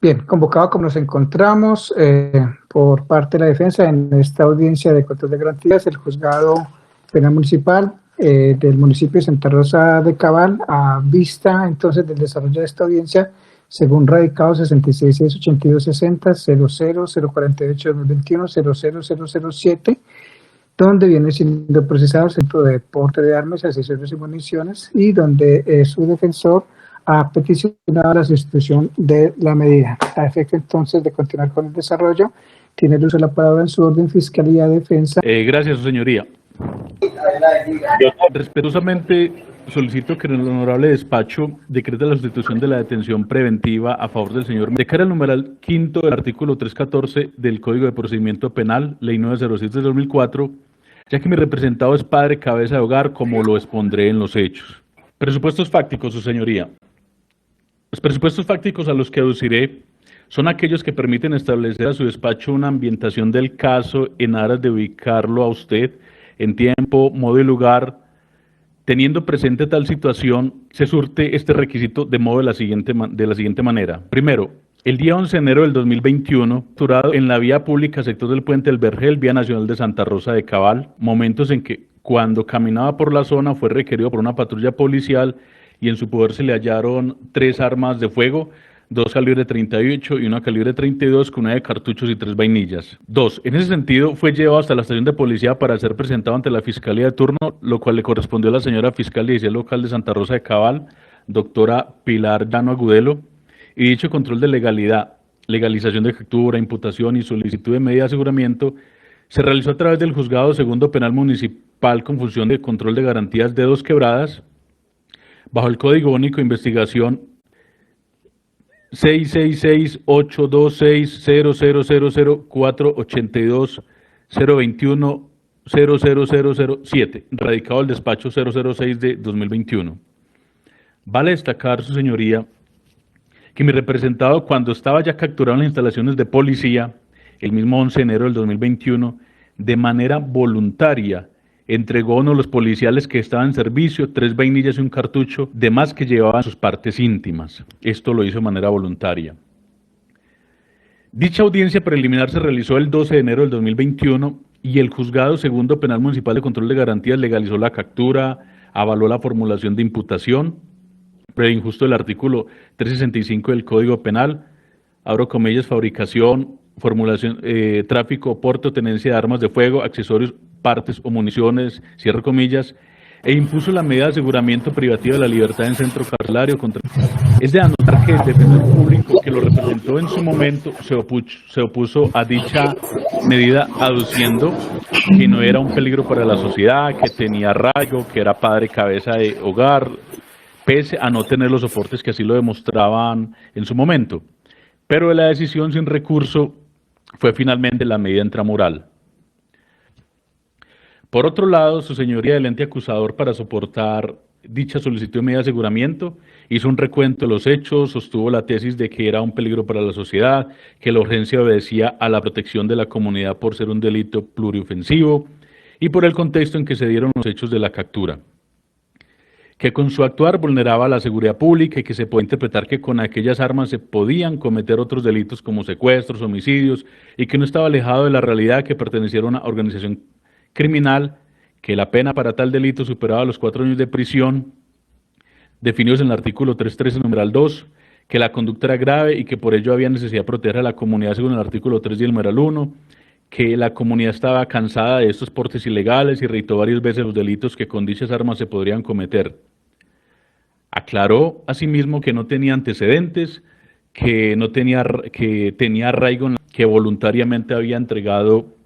Bien, convocado como nos encontramos por parte de la defensa en esta audiencia de control de garantías, el juzgado penal municipal del municipio de Santa Rosa de Cabal, a vista entonces del desarrollo de esta audiencia, según radicado 66-682-60, 00-048-2021, 00007, donde viene siendo procesado el Centro de Porte de Armas, Accesorios y Municiones, y donde su defensor ha peticionado la sustitución de la medida. A efecto entonces de continuar con el desarrollo, tiene el uso de la palabra en su orden Fiscalía Defensa. Gracias, su señoría. Respetuosamente solicito que el honorable despacho decrete la sustitución de la detención preventiva a favor del señor de cara al numeral quinto del artículo 314 del Código de Procedimiento Penal, Ley 907 de 2004, ya que mi representado es padre cabeza de hogar, como lo expondré en los hechos. Presupuestos fácticos, su señoría. Los presupuestos fácticos a los que aduciré son aquellos que permiten establecer a su despacho una ambientación del caso en aras de ubicarlo a usted en tiempo, modo y lugar. Teniendo presente tal situación, se surte este requisito de modo de la siguiente manera. Primero, el día 11 de enero del 2021, capturado en la vía pública sector del Puente del Vergel, vía nacional de Santa Rosa de Cabal, momentos en que cuando caminaba por la zona fue requerido por una patrulla policial y en su poder se le hallaron 3 armas de fuego, 2 calibre 38 y 1 calibre 32 con 9 cartuchos y 3 vainillas. 2. En ese sentido, fue llevado hasta la estación de policía para ser presentado ante la Fiscalía de turno, lo cual le correspondió a la señora Fiscal de Policía Local de Santa Rosa de Cabal, doctora Pilar Llano Agudelo, y dicho control de legalidad, legalización de captura, imputación y solicitud de medida de aseguramiento se realizó a través del Juzgado Segundo Penal Municipal con función de control de garantías de Dos Quebradas, bajo el Código Único de Investigación 666-826-0000-482-021-00007, radicado el despacho 006 de 2021. Vale destacar, su señoría, que mi representado, cuando estaba ya capturado en las instalaciones de policía, el mismo 11 de enero del 2021, de manera voluntaria, entregó a uno de los policiales que estaban en servicio 3 vainillas y un cartucho de más que llevaban sus partes íntimas. Esto lo hizo de manera voluntaria. Dicha audiencia preliminar se realizó el 12 de enero del 2021 y el Juzgado Segundo Penal Municipal de Control de Garantías legalizó la captura, avaló la formulación de imputación, pre injusto del artículo 365 del Código Penal, abro comillas, fabricación, formulación, tráfico, porte o tenencia de armas de fuego, accesorios, partes o municiones, cierro comillas, e impuso la medida de aseguramiento privativa de la libertad en centro carcelario contra... Es de anotar que el defensor público que lo representó en su momento se opuso a dicha medida, aduciendo que no era un peligro para la sociedad, que tenía arraigo, que era padre cabeza de hogar, pese a no tener los soportes que así lo demostraban en su momento. Pero la decisión sin recurso fue finalmente la medida intramural. Por otro lado, su señoría del ente acusador, para soportar dicha solicitud de medida de aseguramiento, hizo un recuento de los hechos, sostuvo la tesis de que era un peligro para la sociedad, que la urgencia obedecía a la protección de la comunidad por ser un delito pluriofensivo y por el contexto en que se dieron los hechos de la captura, que con su actuar vulneraba la seguridad pública y que se puede interpretar que con aquellas armas se podían cometer otros delitos como secuestros, homicidios, y que no estaba alejado de la realidad que perteneciera a una organización criminal, que la pena para tal delito superaba los 4 años de prisión, definidos en el artículo 313, numeral 2, que la conducta era grave y que por ello había necesidad de proteger a la comunidad según el artículo 3 y el numeral 1, que la comunidad estaba cansada de estos portes ilegales y reiteró varias veces los delitos que con dichas armas se podrían cometer. Aclaró asimismo que no tenía antecedentes, que tenía arraigo, que voluntariamente había entregado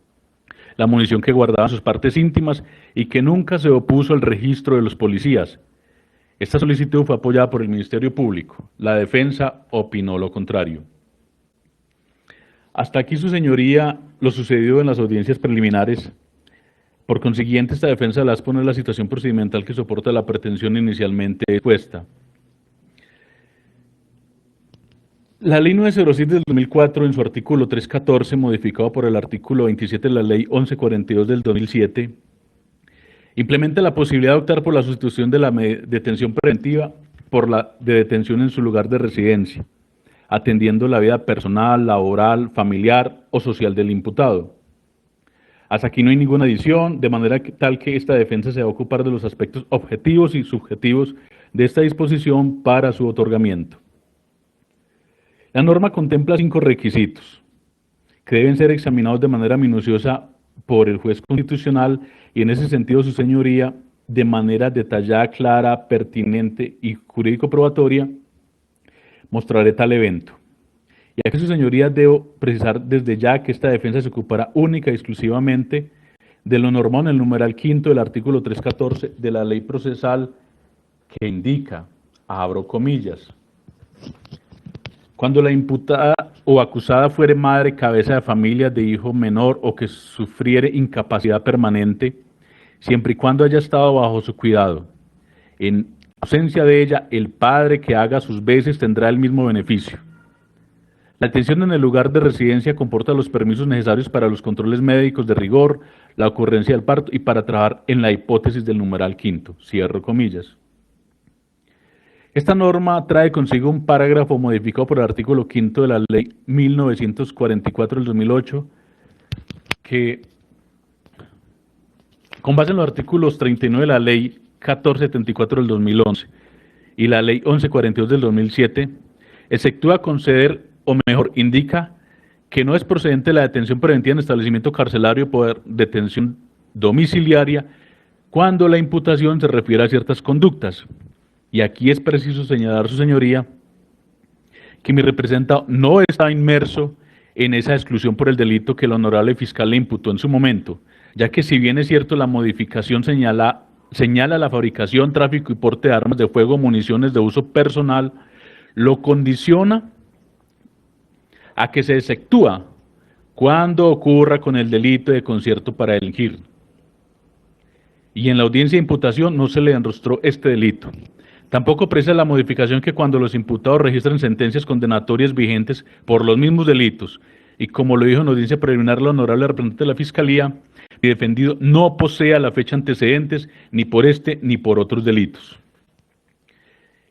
la munición que guardaba en sus partes íntimas y que nunca se opuso al registro de los policías. Esta solicitud fue apoyada por el Ministerio Público. La defensa opinó lo contrario. Hasta aquí, su señoría, lo sucedido en las audiencias preliminares. Por consiguiente, esta defensa la expone la situación procedimental que soporta la pretensión inicialmente expuesta. La Ley 907 del 2004, en su artículo 314, modificado por el artículo 27 de la Ley 1142 del 2007, implementa la posibilidad de optar por la sustitución de la detención preventiva por la de detención en su lugar de residencia, atendiendo la vida personal, laboral, familiar o social del imputado. Hasta aquí no hay ninguna adición, de manera tal que esta defensa se va a ocupar de los aspectos objetivos y subjetivos de esta disposición para su otorgamiento. La norma contempla 5 requisitos que deben ser examinados de manera minuciosa por el juez constitucional y en ese sentido su señoría, de manera detallada, clara, pertinente y jurídico-probatoria, mostraré tal evento. Y aquí su señoría debo precisar desde ya que esta defensa se ocupará única y exclusivamente de lo normado en el numeral 5 del artículo 314 de la ley procesal que indica, abro comillas, cuando la imputada o acusada fuere madre, cabeza de familia, de hijo menor o que sufriere incapacidad permanente, siempre y cuando haya estado bajo su cuidado. En ausencia de ella, el padre que haga sus veces tendrá el mismo beneficio. La atención en el lugar de residencia comporta los permisos necesarios para los controles médicos de rigor, la ocurrencia del parto y para trabajar en la hipótesis del numeral 5. Cierro comillas. Esta norma trae consigo un parágrafo modificado por el artículo 5 de la Ley 1944 del 2008, que, con base en los artículos 39 de la Ley 1474 del 2011 y la Ley 1142 del 2007, exceptúa conceder, o mejor, indica que no es procedente la detención preventiva en establecimiento carcelario por detención domiciliaria cuando la imputación se refiere a ciertas conductas. Y aquí es preciso señalar, su señoría, que mi representado no está inmerso en esa exclusión por el delito que el honorable fiscal le imputó en su momento, ya que si bien es cierto la modificación señala la fabricación, tráfico y porte de armas de fuego, municiones de uso personal, lo condiciona a que se exceptúa cuando ocurra con el delito de concierto para delinquir. Y en la audiencia de imputación no se le enrostró este delito. Tampoco precisa la modificación que cuando los imputados registran sentencias condenatorias vigentes por los mismos delitos, y como lo dijo en audiencia preliminar el honorable representante de la Fiscalía, mi defendido no posee a la fecha antecedentes ni por este ni por otros delitos.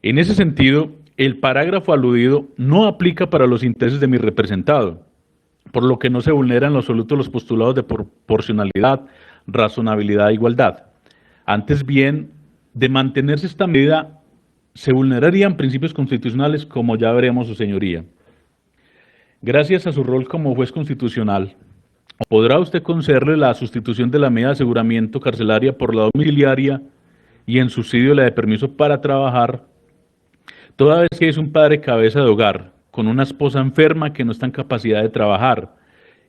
En ese sentido, el parágrafo aludido no aplica para los intereses de mi representado, por lo que no se vulneran en lo absoluto los postulados de proporcionalidad, razonabilidad e igualdad. Antes bien, de mantenerse esta medida, se vulnerarían principios constitucionales, como ya veremos, su señoría. Gracias a su rol como juez constitucional, podrá usted concederle la sustitución de la medida de aseguramiento carcelaria por la domiciliaria y en subsidio la de permiso para trabajar, toda vez que es un padre cabeza de hogar, con una esposa enferma que no está en capacidad de trabajar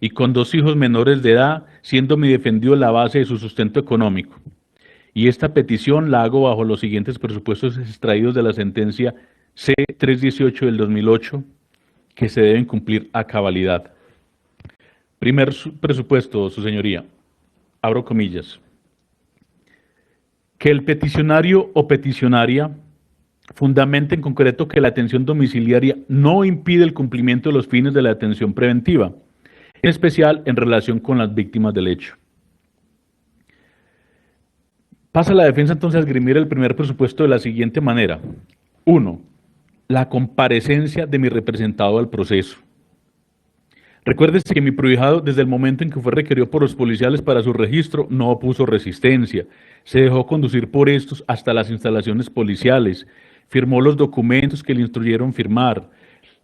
y con 2 hijos menores de edad, siendo mi defendido la base de su sustento económico. Y esta petición la hago bajo los siguientes presupuestos extraídos de la sentencia C-318 del 2008, que se deben cumplir a cabalidad. Primer presupuesto, su señoría, abro comillas, que el peticionario o peticionaria fundamenta en concreto que la atención domiciliaria no impide el cumplimiento de los fines de la atención preventiva, en especial en relación con las víctimas del hecho. Pasa la defensa entonces a esgrimir el primer presupuesto de la siguiente manera. 1. La comparecencia de mi representado al proceso. Recuérdese que mi prohijado, desde el momento en que fue requerido por los policiales para su registro, no opuso resistencia. Se dejó conducir por estos hasta las instalaciones policiales. Firmó los documentos que le instruyeron firmar.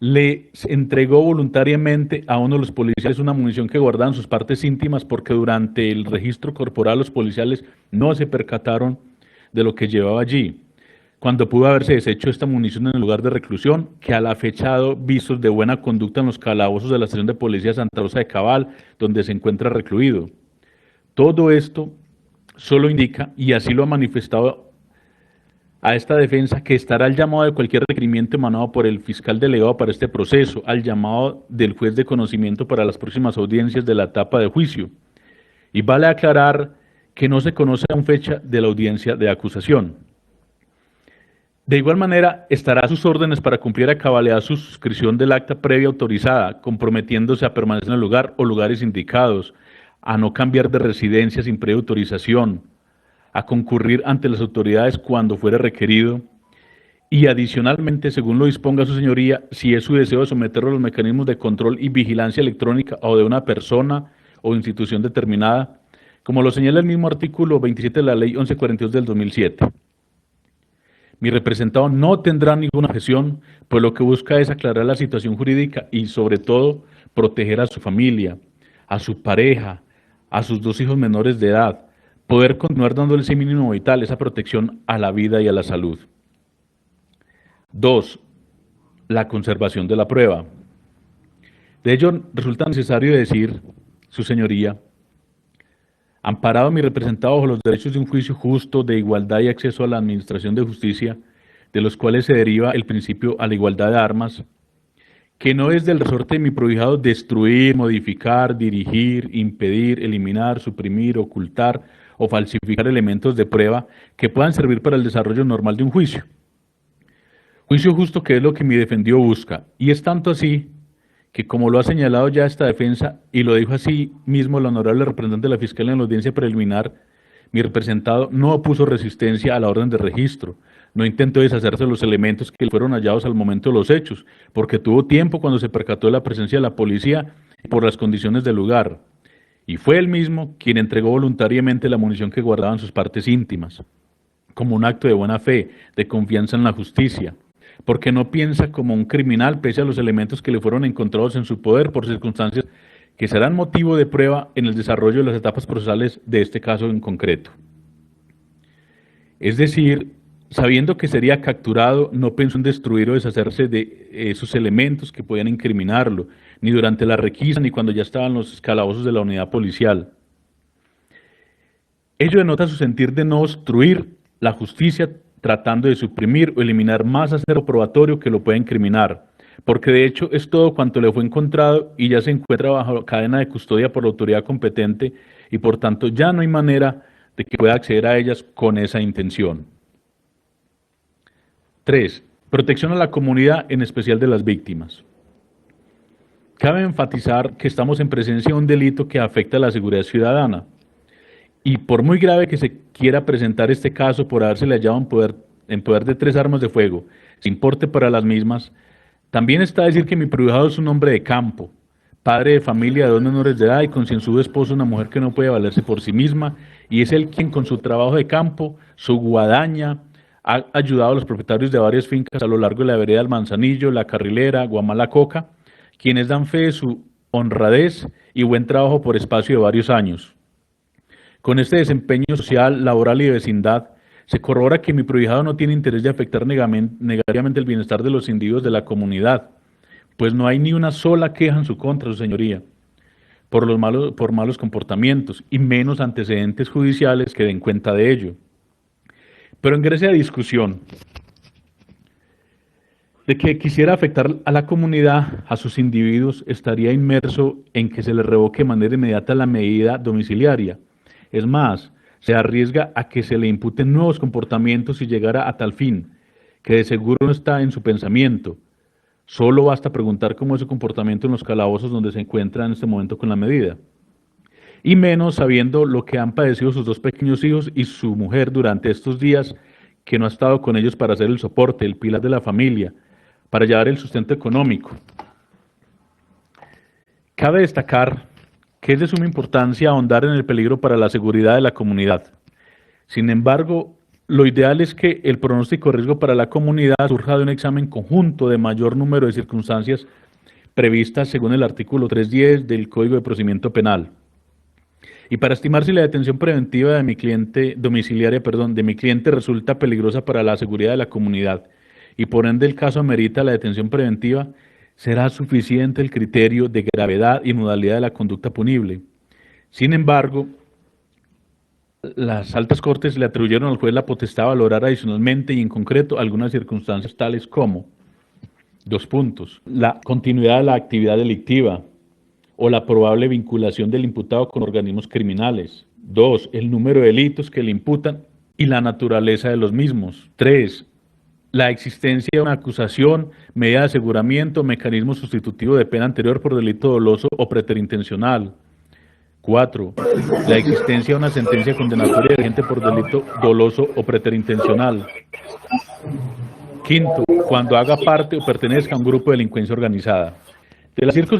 Le entregó voluntariamente a uno de los policiales una munición que guardaban sus partes íntimas porque durante el registro corporal los policiales no se percataron de lo que llevaba allí, cuando pudo haberse deshecho esta munición en el lugar de reclusión, que a la fecha ha dado visos de buena conducta en los calabozos de la estación de policía Santa Rosa de Cabal, donde se encuentra recluido. Todo esto solo indica, y así lo ha manifestado a esta defensa, que estará al llamado de cualquier requerimiento emanado por el fiscal delegado para este proceso, al llamado del juez de conocimiento para las próximas audiencias de la etapa de juicio. Y vale aclarar que no se conoce aún fecha de la audiencia de acusación. De igual manera, estará a sus órdenes para cumplir a cabalidad su suscripción del acta previa autorizada, comprometiéndose a permanecer en el lugar o lugares indicados, a no cambiar de residencia sin previa autorización, a concurrir ante las autoridades cuando fuere requerido y adicionalmente, según lo disponga su señoría, si es su deseo someterlo a los mecanismos de control y vigilancia electrónica o de una persona o institución determinada, como lo señala el mismo artículo 27 de la Ley 1142 del 2007. Mi representado no tendrá ninguna objeción, pues lo que busca es aclarar la situación jurídica y, sobre todo, proteger a su familia, a su pareja, a sus 2 hijos menores de edad, poder continuar dándole ese mínimo vital, esa protección a la vida y a la salud. 2. La conservación de la prueba. De ello, resulta necesario decir, su señoría, amparado mi representado bajo los derechos de un juicio justo, de igualdad y acceso a la administración de justicia, de los cuales se deriva el principio a la igualdad de armas, que no es del resorte de mi prohijado destruir, modificar, dirigir, impedir, eliminar, suprimir, ocultar o falsificar elementos de prueba que puedan servir para el desarrollo normal de un juicio. Juicio justo, que es lo que mi defendido busca, y es tanto así que, como lo ha señalado ya esta defensa y lo dijo así mismo el honorable representante de la Fiscalía en la audiencia preliminar, mi representado no opuso resistencia a la orden de registro, no intentó deshacerse de los elementos que fueron hallados al momento de los hechos, porque tuvo tiempo cuando se percató de la presencia de la policía por las condiciones del lugar, y fue él mismo quien entregó voluntariamente la munición que guardaba en sus partes íntimas, como un acto de buena fe, de confianza en la justicia, porque no piensa como un criminal pese a los elementos que le fueron encontrados en su poder por circunstancias que serán motivo de prueba en el desarrollo de las etapas procesales de este caso en concreto. Es decir, sabiendo que sería capturado, no pensó en destruir o deshacerse de esos elementos que podían incriminarlo, ni durante la requisa, ni cuando ya estaban los calabozos de la unidad policial. Ello denota su sentir de no obstruir la justicia, tratando de suprimir o eliminar más acervo probatorio que lo pueda incriminar, porque de hecho es todo cuanto le fue encontrado y ya se encuentra bajo cadena de custodia por la autoridad competente y por tanto ya no hay manera de que pueda acceder a ellas con esa intención. 3. Protección a la comunidad, en especial de las víctimas. Cabe enfatizar que estamos en presencia de un delito que afecta a la seguridad ciudadana. Y por muy grave que se quiera presentar este caso por habérsele hallado en poder de 3 armas de fuego, sin porte para las mismas, también está a decir que mi privado es un hombre de campo, padre de familia de 2 menores de edad y concienzudo esposo, una mujer que no puede valerse por sí misma, y es él quien con su trabajo de campo, su guadaña, ha ayudado a los propietarios de varias fincas a lo largo de la vereda del Manzanillo, La Carrilera, Guamala Coca, quienes dan fe de su honradez y buen trabajo por espacio de varios años. Con este desempeño social, laboral y de vecindad, se corrobora que mi prohijado no tiene interés de afectar negativamente el bienestar de los individuos de la comunidad, pues no hay ni una sola queja en su contra, su señoría, por malos comportamientos y menos antecedentes judiciales que den cuenta de ello. Pero ingrese a discusión de que quisiera afectar a la comunidad, a sus individuos, estaría inmerso en que se le revoque de manera inmediata la medida domiciliaria. Es más, se arriesga a que se le imputen nuevos comportamientos si llegara a tal fin, que de seguro no está en su pensamiento. Solo basta preguntar cómo es su comportamiento en los calabozos donde se encuentra en este momento con la medida. Y menos sabiendo lo que han padecido sus 2 pequeños hijos y su mujer durante estos días, que no ha estado con ellos para hacer el soporte, el pilar de la familia, para llevar el sustento económico. Cabe destacar que es de suma importancia ahondar en el peligro para la seguridad de la comunidad. Sin embargo, lo ideal es que el pronóstico de riesgo para la comunidad surja de un examen conjunto de mayor número de circunstancias previstas según el artículo 310 del Código de Procedimiento Penal. Y para estimar si la detención preventiva de mi cliente, de mi cliente resulta peligrosa para la seguridad de la comunidad y por ende el caso amerita la detención preventiva, será suficiente el criterio de gravedad y modalidad de la conducta punible. Sin embargo, las altas cortes le atribuyeron al juez la potestad de valorar adicionalmente y en concreto algunas circunstancias tales como: 2 puntos, la continuidad de la actividad delictiva o la probable vinculación del imputado con organismos criminales. 2, el número de delitos que le imputan y la naturaleza de los mismos. 3, la existencia de una acusación, medida de aseguramiento, mecanismo sustitutivo de pena anterior por delito doloso o preterintencional. 4, la existencia de una sentencia condenatoria vigente por delito doloso o preterintencional. Quinto, cuando haga parte o pertenezca a un grupo de delincuencia organizada. De las cinco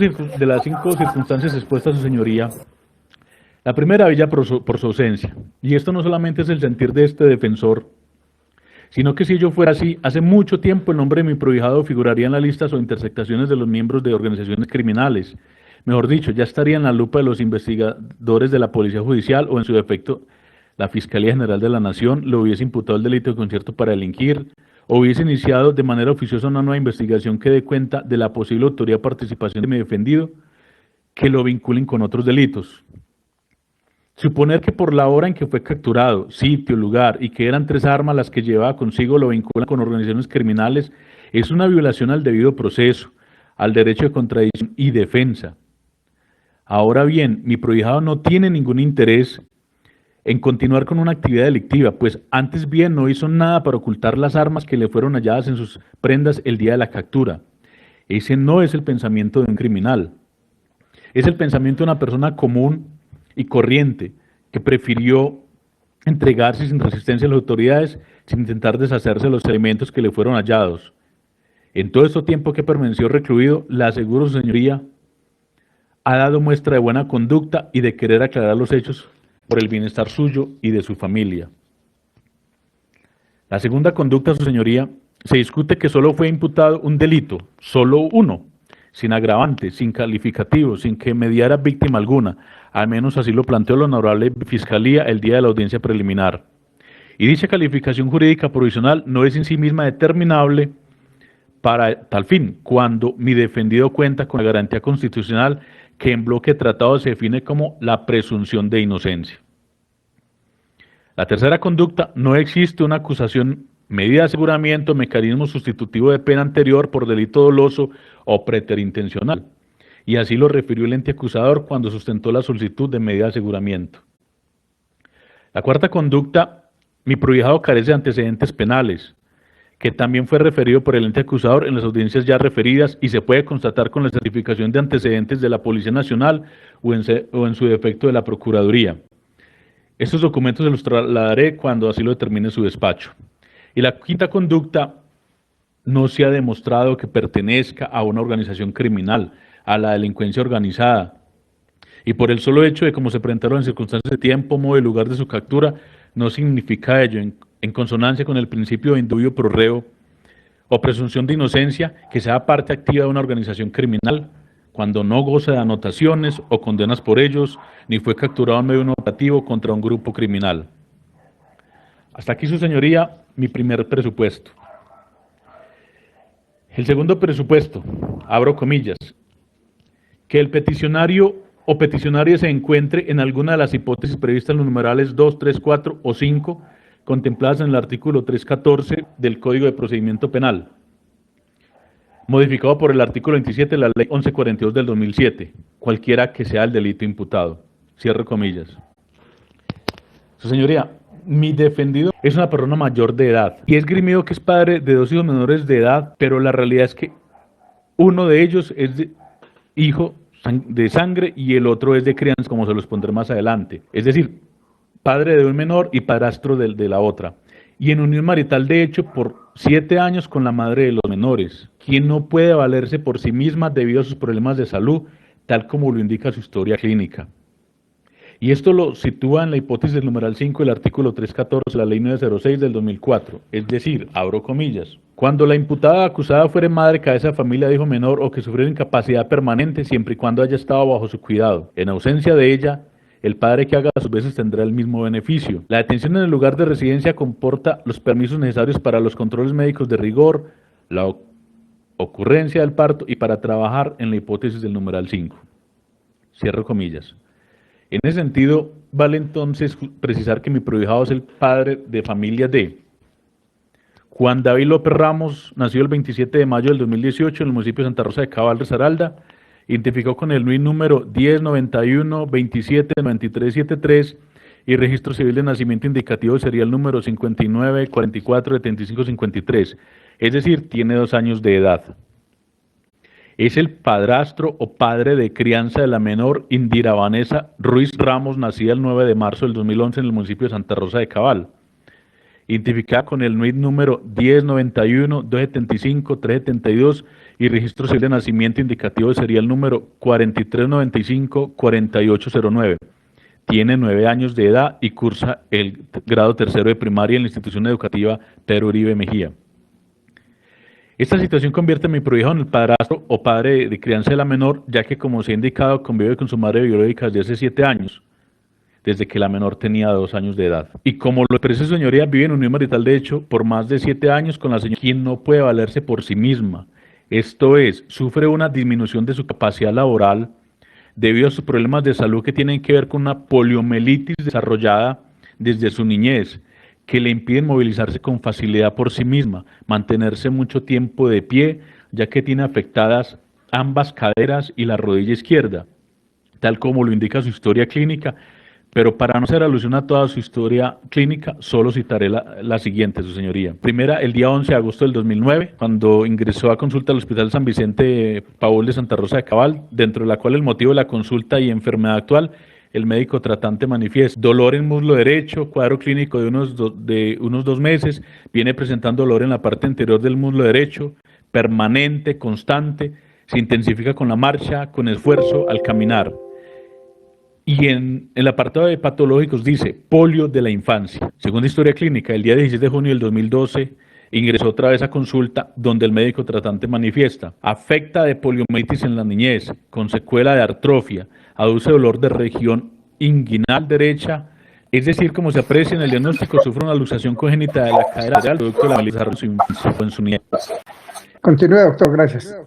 circunstancias expuestas a su señoría, la primera brilla por su ausencia, y esto no solamente es el sentir de este defensor, sino que si ello fuera así, hace mucho tiempo el nombre de mi prohijado figuraría en las listas o intersectaciones de los miembros de organizaciones criminales. Mejor dicho, ya estaría en la lupa de los investigadores de la Policía Judicial o en su defecto la Fiscalía General de la Nación le hubiese imputado el delito de concierto para delinquir o hubiese iniciado de manera oficiosa una nueva investigación que dé cuenta de la posible autoría o participación de mi defendido que lo vinculen con otros delitos. Suponer que por la hora en que fue capturado, sitio, lugar y que eran 3 armas las que llevaba consigo lo vinculan con organizaciones criminales es una violación al debido proceso, al derecho de contradicción y defensa. Ahora bien, mi prohijado no tiene ningún interés en continuar con una actividad delictiva, pues antes bien no hizo nada para ocultar las armas que le fueron halladas en sus prendas el día de la captura. Ese no es el pensamiento de un criminal. Es el pensamiento de una persona común y corriente, que prefirió entregarse sin resistencia a las autoridades, sin intentar deshacerse de los elementos que le fueron hallados. En todo este tiempo que permaneció recluido, le aseguro, su señoría, ha dado muestra de buena conducta y de querer aclarar los hechos por el bienestar suyo y de su familia. La segunda conducta, su señoría, se discute que solo fue imputado un delito, solo uno, sin agravante, sin calificativo, sin que mediara víctima alguna. Al menos así lo planteó la honorable Fiscalía el día de la audiencia preliminar. Y dicha calificación jurídica provisional no es en sí misma determinable para tal fin, cuando mi defendido cuenta con la garantía constitucional que en bloque de tratado se define como la presunción de inocencia. La tercera conducta, no existe una acusación, medida de aseguramiento, mecanismo sustitutivo de pena anterior por delito doloso o preterintencional. Y así lo refirió el ente acusador cuando sustentó la solicitud de medida de aseguramiento. La cuarta conducta, mi prohijado carece de antecedentes penales, que también fue referido por el ente acusador en las audiencias ya referidas y se puede constatar con la certificación de antecedentes de la Policía Nacional o en su defecto de la Procuraduría. Estos documentos se los trasladaré cuando así lo determine su despacho. Y la quinta conducta, no se ha demostrado que pertenezca a una organización criminal, a la delincuencia organizada. Y por el solo hecho de cómo se presentaron en circunstancias de tiempo, modo y lugar de su captura, no significa ello, en consonancia con el principio de indubio pro reo o presunción de inocencia, que sea parte activa de una organización criminal, cuando no goza de anotaciones o condenas por ellos, ni fue capturado en medio de un operativo contra un grupo criminal. Hasta aquí, su señoría, mi primer presupuesto. El segundo presupuesto, abro comillas, que el peticionario o peticionaria se encuentre en alguna de las hipótesis previstas en los numerales 2, 3, 4 o 5, contempladas en el artículo 314 del Código de Procedimiento Penal, modificado por el artículo 27 de la Ley 1142 del 2007, cualquiera que sea el delito imputado. Cierro comillas. Su señoría, mi defendido es una persona mayor de edad y es esgrimido que es padre de 2 hijos menores de edad, pero la realidad es que uno de ellos es hijo de sangre y el otro es de crianza, como se los pondré más adelante. Es decir, padre de un menor y padrastro de la otra. Y en unión marital de hecho por 7 años con la madre de los menores, quien no puede valerse por sí misma debido a sus problemas de salud, tal como lo indica su historia clínica. Y esto lo sitúa en la hipótesis del numeral 5 del artículo 314 de la Ley 906 del 2004, es decir, abro comillas, cuando la imputada acusada fuere madre, cabeza de familia de hijo menor o que sufriera incapacidad permanente siempre y cuando haya estado bajo su cuidado. En ausencia de ella, el padre que haga a sus veces tendrá el mismo beneficio. La detención en el lugar de residencia comporta los permisos necesarios para los controles médicos de rigor, la ocurrencia del parto y para trabajar en la hipótesis del numeral 5. Cierro comillas. En ese sentido, vale entonces precisar que mi prohijado es el padre de familia de Juan David López Ramos, nació el 27 de mayo del 2018 en el municipio de Santa Rosa de Cabal, Risaralda, identificó con el NUI número 1091-279373 y registro civil de nacimiento indicativo sería el número 59447553, es decir, tiene 2 años de edad. Es el padrastro o padre de crianza de la menor Indira Vanessa Ruiz Ramos, nacida el 9 de marzo del 2011 en el municipio de Santa Rosa de Cabal. identificada con el NUID número 1091, 275, 372 y registro civil de nacimiento indicativo de serial número 4395-4809. Tiene 9 años de edad y cursa el grado tercero de primaria en la institución educativa Pedro Uribe Mejía. Esta situación convierte a mi prohijo en el padrastro o padre de crianza de la menor, ya que, como se ha indicado, convive con su madre biológica desde hace 7 años, desde que la menor tenía 2 años de edad. Y como lo expresa su señoría, vive en unión marital de hecho por más de 7 años con la señora, quien no puede valerse por sí misma. Esto es, sufre una disminución de su capacidad laboral debido a sus problemas de salud que tienen que ver con una poliomielitis desarrollada desde su niñez, que le impiden movilizarse con facilidad por sí misma, mantenerse mucho tiempo de pie, ya que tiene afectadas ambas caderas y la rodilla izquierda, tal como lo indica su historia clínica, pero para no hacer alusión a toda su historia clínica, solo citaré la siguiente, su señoría. Primera, el día 11 de agosto del 2009, cuando ingresó a consulta al Hospital San Vicente Paul de Santa Rosa de Cabal, dentro de la cual el motivo de la consulta y enfermedad actual, el médico tratante manifiesta dolor en muslo derecho, cuadro clínico de unos 2 meses, viene presentando dolor en la parte anterior del muslo derecho, permanente, constante, se intensifica con la marcha, con esfuerzo, al caminar. Y en el apartado de patológicos dice polio de la infancia. Según la historia clínica, el día 16 de junio del 2012 ingresó otra vez a consulta donde el médico tratante manifiesta afecta de poliomielitis en la niñez, con secuela de artrofia, aduce dolor de región inguinal derecha, es decir, como se aprecia en el diagnóstico, sufre una luxación congénita de la cadera producto de la mielitis en su niñez. Continúe, doctor, gracias.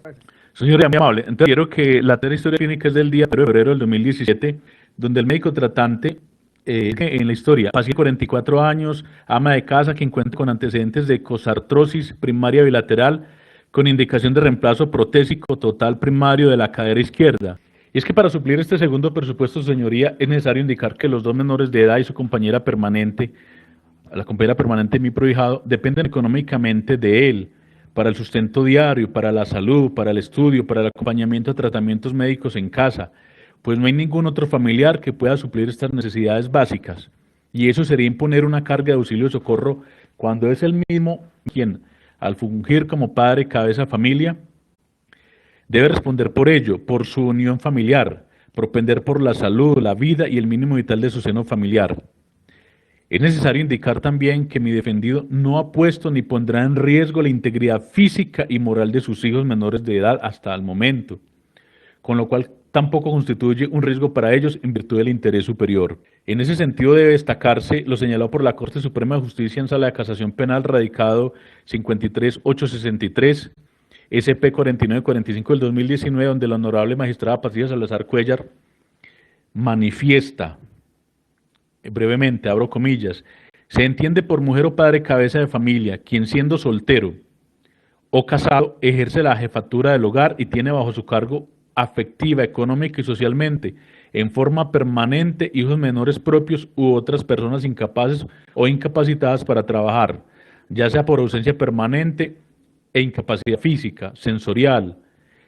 Señoría, muy amable. Entonces, quiero que la tercera historia clínica es del día 3 de febrero del 2017, donde el médico tratante, en la historia, paciente de 44 años, ama de casa que encuentra con antecedentes de cosartrosis primaria bilateral, con indicación de reemplazo protésico total primario de la cadera izquierda. Y es que para suplir este segundo presupuesto, señoría, es necesario indicar que los 2 menores de edad y su compañera permanente, la compañera permanente de mi prohijado, dependen económicamente de él, para el sustento diario, para la salud, para el estudio, para el acompañamiento a tratamientos médicos en casa, pues no hay ningún otro familiar que pueda suplir estas necesidades básicas. Y eso sería imponer una carga de auxilio y socorro cuando es el mismo quien, al fungir como padre, cabeza de familia, debe responder por ello, por su unión familiar, propender por la salud, la vida y el mínimo vital de su seno familiar. Es necesario indicar también que mi defendido no ha puesto ni pondrá en riesgo la integridad física y moral de sus hijos menores de edad hasta el momento, con lo cual tampoco constituye un riesgo para ellos en virtud del interés superior. En ese sentido debe destacarse lo señalado por la Corte Suprema de Justicia en Sala de Casación Penal radicado 53863, SP 4945 del 2019, donde la honorable magistrada Patricia Salazar Cuellar manifiesta, brevemente, abro comillas, se entiende por mujer o padre cabeza de familia, quien siendo soltero o casado ejerce la jefatura del hogar y tiene bajo su cargo afectiva, económica y socialmente, en forma permanente, hijos menores propios u otras personas incapaces o incapacitadas para trabajar, ya sea por ausencia permanente e incapacidad física, sensorial,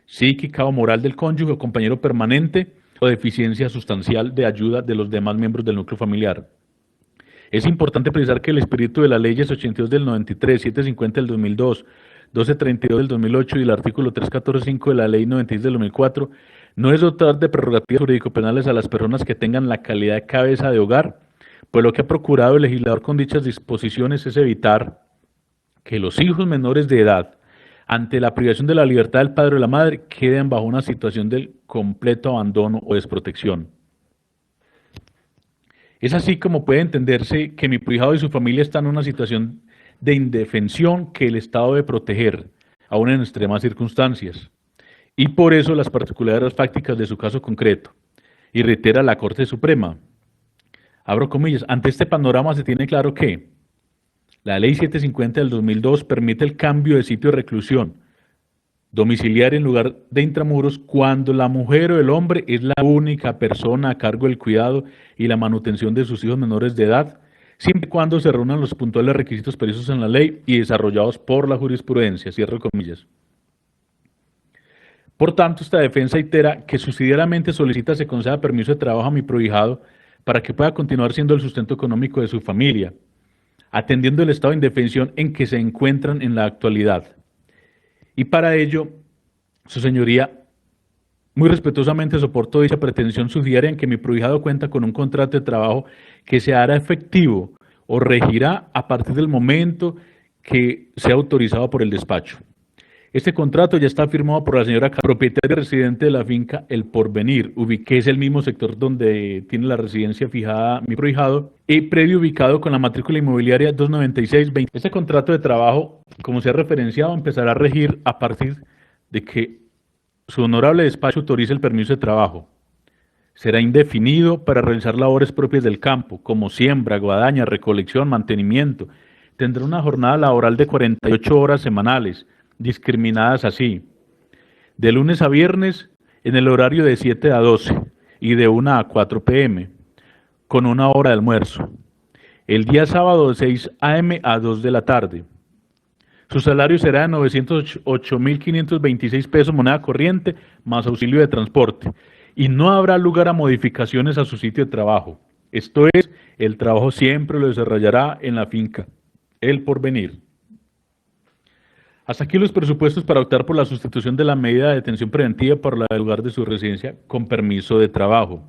psíquica o moral del cónyuge o compañero permanente, o deficiencia sustancial de ayuda de los demás miembros del núcleo familiar. Es importante precisar que el espíritu de las leyes 82 del 93, 750 del 2002, 1232 del 2008 y el artículo 314.5 de la ley 96 del 2004 no es dotar de prerrogativas jurídico-penales a las personas que tengan la calidad de cabeza de hogar, pues lo que ha procurado el legislador con dichas disposiciones es evitar que los hijos menores de edad, ante la privación de la libertad del padre o la madre, queden bajo una situación del completo abandono o desprotección. Es así como puede entenderse que mi prohijado y su familia están en una situación de indefensión que el Estado debe proteger, aún en extremas circunstancias. Y por eso las particularidades fácticas de su caso concreto. Y reitera la Corte Suprema, abro comillas, ante este panorama se tiene claro que la Ley 750 del 2002 permite el cambio de sitio de reclusión domiciliaria en lugar de intramuros cuando la mujer o el hombre es la única persona a cargo del cuidado y la manutención de sus hijos menores de edad, siempre y cuando se reúnan los puntuales requisitos previstos en la ley y desarrollados por la jurisprudencia, cierro comillas. Por tanto, esta defensa itera que subsidiariamente solicita se conceda permiso de trabajo a mi prohijado para que pueda continuar siendo el sustento económico de su familia, atendiendo el estado de indefensión en que se encuentran en la actualidad. Y para ello, su señoría, muy respetuosamente soporto dicha pretensión subsidiaria en que mi prohijado cuenta con un contrato de trabajo que se hará efectivo o regirá a partir del momento que sea autorizado por el despacho. Este contrato ya está firmado por la señora propietaria residente de la finca El Porvenir, que es el mismo sector donde tiene la residencia fijada mi prohijado, y predio ubicado con la matrícula inmobiliaria 29620. Este contrato de trabajo, como se ha referenciado, empezará a regir a partir de que su honorable despacho autorice el permiso de trabajo. Será indefinido para realizar labores propias del campo, como siembra, guadaña, recolección, mantenimiento. Tendrá una jornada laboral de 48 horas semanales, discriminadas así: de lunes a viernes en el horario de 7 a 12 y de 1 a 4 p.m., con una hora de almuerzo. El día sábado de 6 a.m. a 2 de la tarde. Su salario será de 908.526 pesos moneda corriente más auxilio de transporte, y no habrá lugar a modificaciones a su sitio de trabajo. Esto es, el trabajo siempre lo desarrollará en la finca El Porvenir. Hasta aquí los presupuestos para optar por la sustitución de la medida de detención preventiva por la del lugar de su residencia con permiso de trabajo.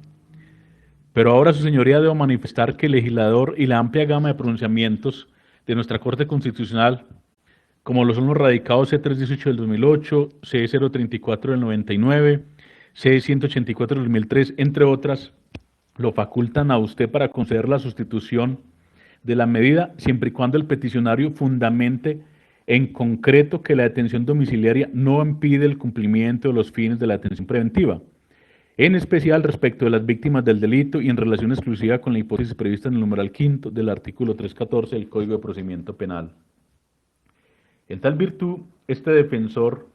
Pero ahora, su señoría, debo manifestar que el legislador y la amplia gama de pronunciamientos de nuestra Corte Constitucional, como lo son los radicados C318 del 2008, C034 del 99, C184 del 2003, entre otras, lo facultan a usted para conceder la sustitución de la medida siempre y cuando el peticionario fundamente en concreto que la detención domiciliaria no impide el cumplimiento de los fines de la detención preventiva, en especial respecto de las víctimas del delito y en relación exclusiva con la hipótesis prevista en el numeral quinto del artículo 314 del Código de Procedimiento Penal. En tal virtud, este defensor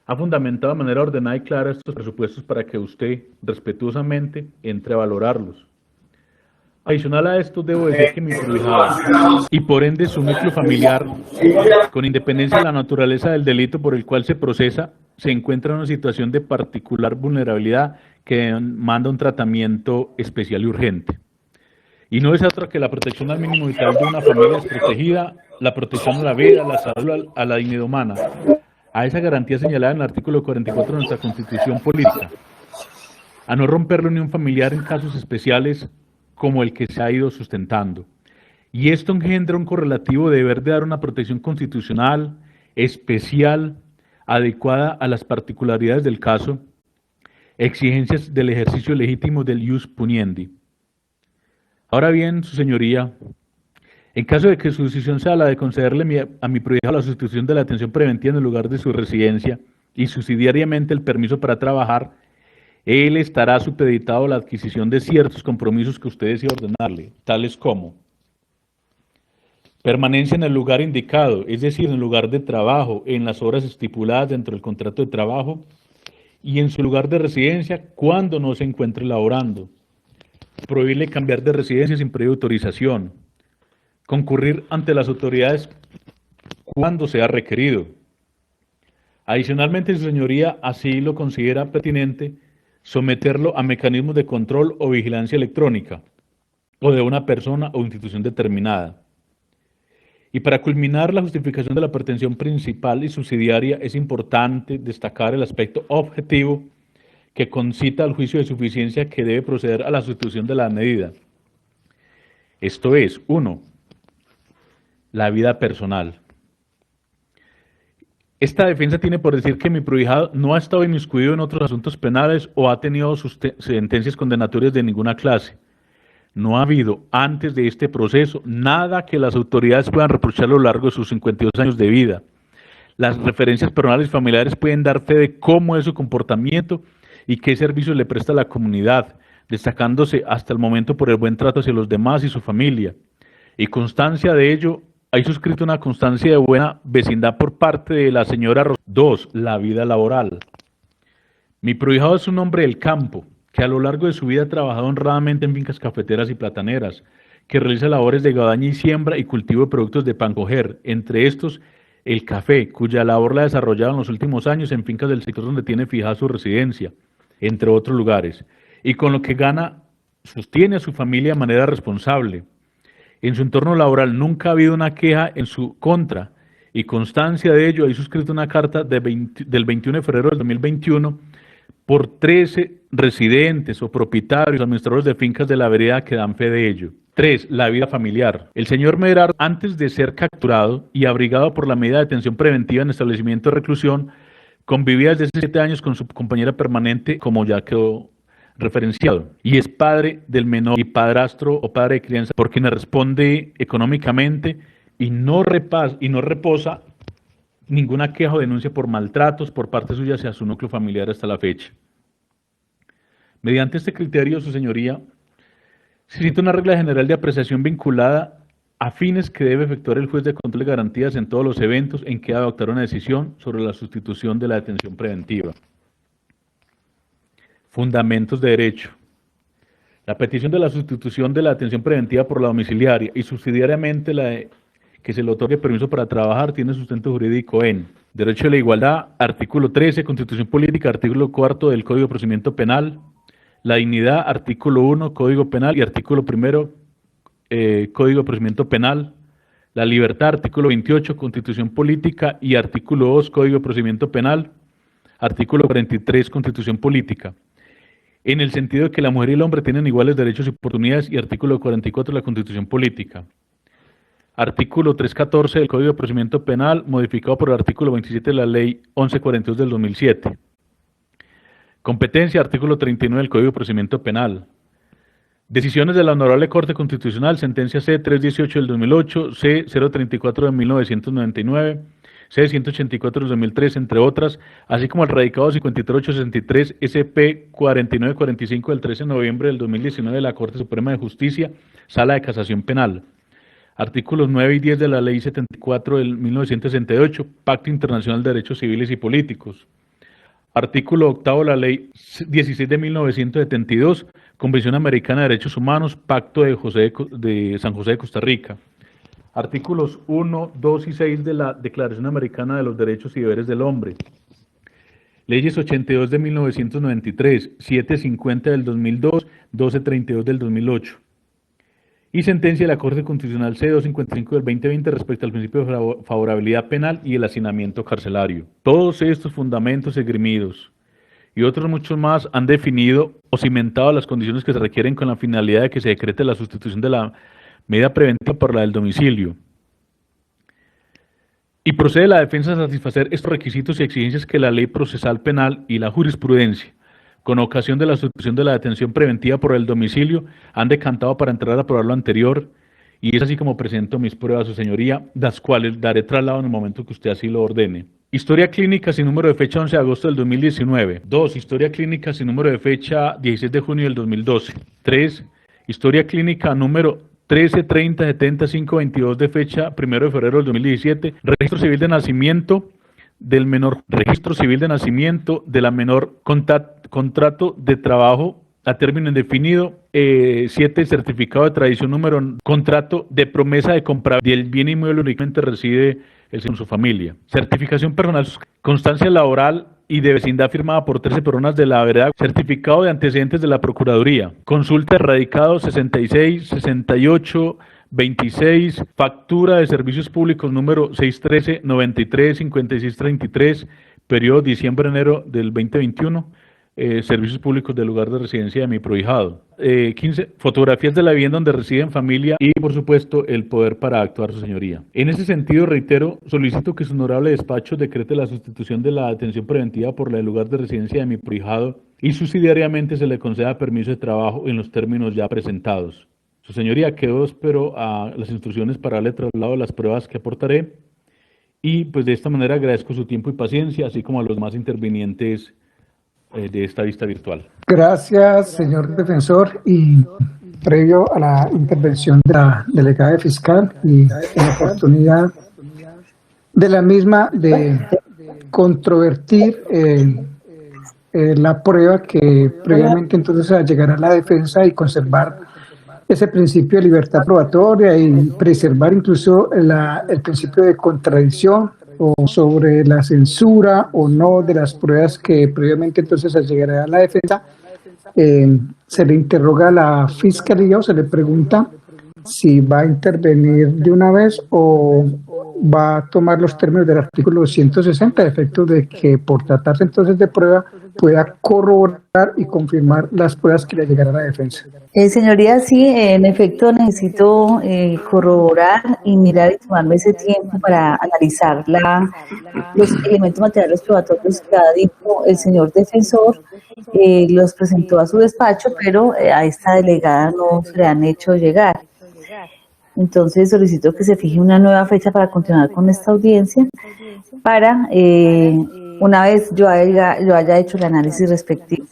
ha fundamentado de manera ordenada y clara estos presupuestos para que usted, respetuosamente, entre a valorarlos. Adicional a esto, debo decir que mi prohijado, y por ende su núcleo familiar, con independencia de la naturaleza del delito por el cual se procesa, se encuentra en una situación de particular vulnerabilidad que demanda un tratamiento especial y urgente. Y no es otra que la protección al mínimo vital de una familia desprotegida, la protección a la vida, a la salud, a la dignidad humana, a esa garantía señalada en el artículo 44 de nuestra Constitución Política, a no romper la unión familiar en casos especiales como el que se ha ido sustentando. Y esto engendra un correlativo de deber de dar una protección constitucional, especial, adecuada a las particularidades del caso, exigencias del ejercicio legítimo del ius puniendi. Ahora bien, su señoría, en caso de que su decisión sea la de concederle a mi prohijado la sustitución de la detención preventiva en el lugar de su residencia y subsidiariamente el permiso para trabajar, él estará supeditado a la adquisición de ciertos compromisos que usted desea ordenarle, tales como permanencia en el lugar indicado, es decir, en el lugar de trabajo, en las horas estipuladas dentro del contrato de trabajo y en su lugar de residencia cuando no se encuentre laborando. Prohibirle cambiar de residencia sin previa autorización. Concurrir ante las autoridades cuando sea requerido. Adicionalmente, su señoría así lo considera pertinente, someterlo a mecanismos de control o vigilancia electrónica, o de una persona o institución determinada. Y para culminar la justificación de la pretensión principal y subsidiaria, es importante destacar el aspecto objetivo que concita al juicio de suficiencia que debe proceder a la sustitución de la medida. Esto es, 1. La vida personal. Esta defensa tiene por decir que mi prohijado no ha estado inmiscuido en otros asuntos penales o ha tenido sentencias condenatorias de ninguna clase. No ha habido, antes de este proceso, nada que las autoridades puedan reprochar a lo largo de sus 52 años de vida. Las referencias personales y familiares pueden dar fe de cómo es su comportamiento y qué servicios le presta a la comunidad, destacándose hasta el momento por el buen trato hacia los demás y su familia. Y constancia de ello, hay suscrito una constancia de buena vecindad por parte de la señora 2. La vida laboral. Mi prohijado es un hombre del campo, que a lo largo de su vida ha trabajado honradamente en fincas cafeteras y plataneras, que realiza labores de guadaña y siembra y cultivo de productos de pan coger, entre estos el café, cuya labor la ha desarrollado en los últimos años en fincas del sector donde tiene fijada su residencia, entre otros lugares, y con lo que gana sostiene a su familia de manera responsable. En su entorno laboral nunca ha habido una queja en su contra y constancia de ello, hay suscrito una carta del 21 de febrero del 2021 por 13 residentes o propietarios, administradores de fincas de la vereda que dan fe de ello. 3. La vida familiar. El señor Medrado, antes de ser capturado y abrigado por la medida de detención preventiva en establecimiento de reclusión, convivía desde hace 7 años con su compañera permanente, como ya quedó referenciado, y es padre del menor y padrastro o padre de crianza por quien responde económicamente y no reposa ninguna queja o denuncia por maltratos por parte suya hacia su núcleo familiar hasta la fecha. Mediante este criterio, su señoría, se cita una regla general de apreciación vinculada a fines que debe efectuar el juez de control de garantías en todos los eventos en que adoptar una decisión sobre la sustitución de la detención preventiva. Fundamentos de derecho. La petición de la sustitución de la detención preventiva por la domiciliaria y subsidiariamente la de que se le otorgue permiso para trabajar tiene sustento jurídico en Derecho a la Igualdad, artículo 13, Constitución Política, artículo 4 del Código de Procedimiento Penal, la dignidad, artículo 1, Código Penal y artículo 1, Código de Procedimiento Penal, la libertad, artículo 28, Constitución Política y artículo 2, Código de Procedimiento Penal, artículo 43, Constitución Política, en el sentido de que la mujer y el hombre tienen iguales derechos y oportunidades y artículo 44 de la Constitución Política. Artículo 314 del Código de Procedimiento Penal, modificado por el artículo 27 de la Ley 1142 del 2007. Competencia, artículo 39 del Código de Procedimiento Penal. Decisiones de la Honorable Corte Constitucional, sentencia C-318 del 2008, C-034 de 1999, C-184 del 2003, entre otras, así como el radicado 53863 SP-4945 del 13 de noviembre del 2019 de la Corte Suprema de Justicia, Sala de Casación Penal. Artículos 9 y 10 de la Ley 74 del 1968, Pacto Internacional de Derechos Civiles y Políticos. Artículo 8 de la Ley 16 de 1972, Convención Americana de Derechos Humanos, Pacto de San José de Costa Rica. Artículos 1, 2 y 6 de la Declaración Americana de los Derechos y Deberes del Hombre. Leyes 82 de 1993, 750 del 2002, 1232 del 2008. Y sentencia de la Corte Constitucional C-255 del 2020 respecto al principio de favorabilidad penal y el hacinamiento carcelario. Todos estos fundamentos esgrimidos y otros muchos más han definido o cimentado las condiciones que se requieren con la finalidad de que se decrete la sustitución de la medida preventiva por la del domicilio. Y procede la defensa a satisfacer estos requisitos y exigencias que la ley procesal penal y la jurisprudencia, con ocasión de la sustitución de la detención preventiva por el domicilio, han decantado para entrar a probar lo anterior, y es así como presento mis pruebas a su señoría, las cuales daré traslado en el momento que usted así lo ordene. Historia clínica sin número de fecha 11 de agosto del 2019. 2. Historia clínica sin número de fecha 16 de junio del 2012. 3. Historia clínica número 13, 30, 70, 5, 22 de fecha 1 de febrero del 2017. Registro civil de nacimiento del menor, registro civil de nacimiento de la menor, contrato de trabajo a término indefinido, 7, certificado de tradición número, contrato de promesa de compra del bien inmueble únicamente reside el señor con su familia, certificación personal, constancia laboral y de vecindad firmada por 13 personas de la vereda, certificado de antecedentes de la Procuraduría, consulta de radicado 66, 68, 26, factura de servicios públicos número 613, 93, 56, 33, periodo diciembre-enero del 2021, servicios públicos del lugar de residencia de mi prohijado. 15, fotografías de la vivienda donde residen familia y, por supuesto, el poder para actuar su señoría. En ese sentido, reitero, solicito que su honorable despacho decrete la sustitución de la detención preventiva por la del lugar de residencia de mi prohijado y subsidiariamente se le conceda permiso de trabajo en los términos ya presentados. Su señoría, quedo espero a las instrucciones para darle traslado de las pruebas que aportaré y pues de esta manera agradezco su tiempo y paciencia, así como a los demás intervinientes de esta vista virtual. Gracias, señor defensor, y previo a la intervención de la delegada fiscal y la oportunidad de la misma de controvertir la prueba que previamente entonces llegará a la defensa y conservar ese principio de libertad probatoria y preservar incluso el principio de contradicción o sobre la censura o no de las pruebas que previamente entonces llegará a la defensa. Se le interroga a la fiscalía o se le pregunta si va a intervenir de una vez o va a tomar los términos del artículo 160 a efectos de que por tratarse entonces de prueba pueda corroborar y confirmar las pruebas que le llegarán a la defensa. Señoría, sí, en efecto necesito corroborar y mirar y tomarme ese tiempo para analizar los elementos materiales probatorios que ha dicho el señor defensor. Los presentó a su despacho, pero a esta delegada no se le han hecho llegar. Entonces solicito que se fije una nueva fecha para continuar con esta audiencia, para una vez yo haya hecho el análisis respectivo.